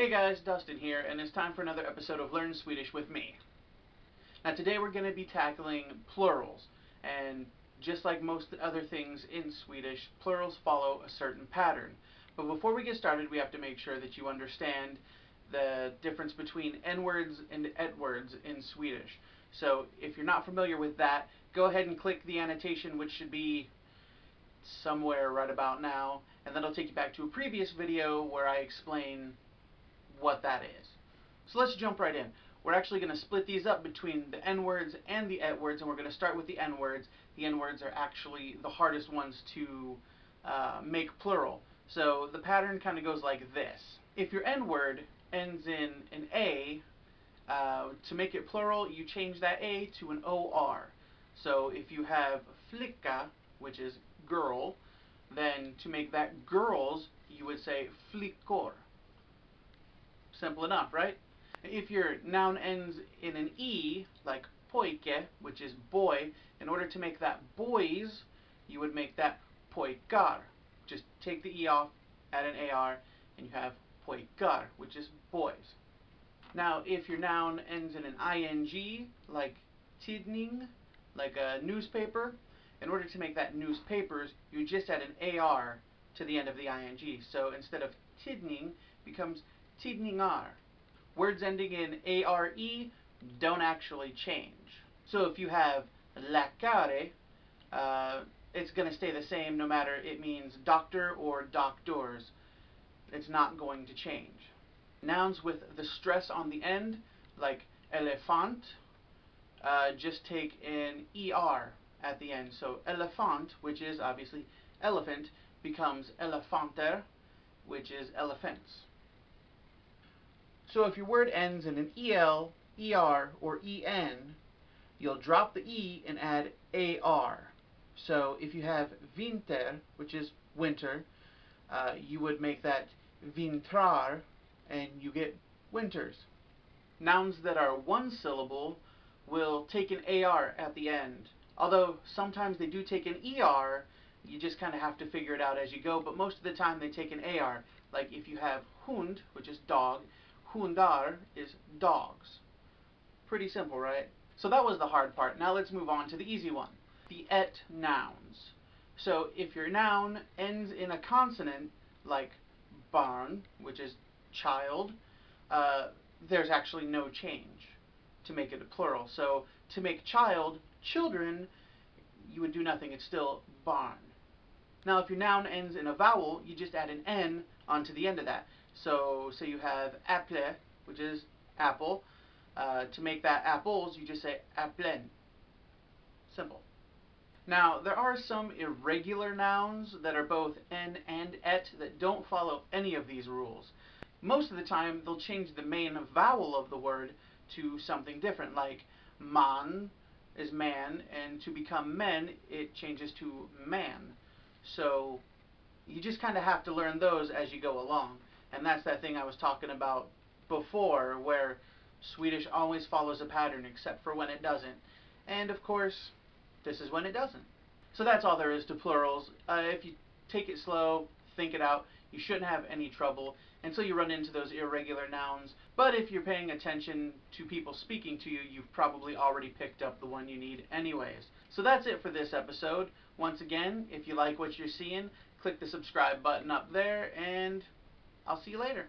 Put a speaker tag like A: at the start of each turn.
A: Hey guys, Dustin here, and it's time for another episode of Learn Swedish with me. Now today we're going to be tackling plurals, and just like most other things in Swedish, plurals follow a certain pattern. But before we get started, we have to make sure that you understand the difference between N-words and et-words in Swedish. So if you're not familiar with that, go ahead and click the annotation, which should be somewhere right about now, and that'll take you back to a previous video where I explain what that is. So let's jump right in. We're actually going to split these up between the N-words and the et-words, and we're going to start with the N-words. The N-words are actually the hardest ones to make plural. So the pattern kind of goes like this. If your N-word ends in an A, to make it plural, you change that A to an OR. So if you have flicka, which is girl, then to make that girls, you would say flickor. Simple enough, right? If your noun ends in an E, like pojke, which is boy, in order to make that boys, you would make that pojkar. Just take the E off, add an AR, and you have pojkar, which is boys. Now, if your noun ends in an ING, like tidning, like a newspaper, in order to make that newspapers, you just add an AR to the end of the ING. So instead of tidning, becomes tidningar. Words ending in ARE don't actually change. So if you have läkare, it's going to stay the same no matter it means doctor or doctors. It's not going to change. Nouns with the stress on the end, like elefant, just take an ER at the end. So elefant, which is obviously elephant, becomes elefanter, which is elephants. So if your word ends in an EL, ER, or EN, you'll drop the E and add AR. So if you have vintrar, which is winter, you would make that vintrar, and you get winters. Nouns that are one syllable will take an AR at the end. Although sometimes they do take an ER, you just kind of have to figure it out as you go, but most of the time they take an AR. Like if you have hund, which is dog, hundar is dogs. Pretty simple, right? So that was the hard part. Now let's move on to the easy one. The et nouns. So if your noun ends in a consonant, like barn, which is child, there's actually no change to make it a plural. So to make child, children, you would do nothing. It's still barn. Now if your noun ends in a vowel, you just add an N onto the end of that. So you have äpple, which is apple. To make that apples, you just say äpplen. Simple. Now, there are some irregular nouns that are both N and et that don't follow any of these rules. Most of the time, they'll change the main vowel of the word to something different, like man is man, and to become men, it changes to man. So you just kind of have to learn those as you go along. And that's that thing I was talking about before, where Swedish always follows a pattern except for when it doesn't. And of course, this is when it doesn't. So that's all there is to plurals. If you take it slow, think it out, you shouldn't have any trouble until you run into those irregular nouns. But if you're paying attention to people speaking to you, you've probably already picked up the one you need anyways. So that's it for this episode. Once again, if you like what you're seeing, click the subscribe button up there, and I'll see you later.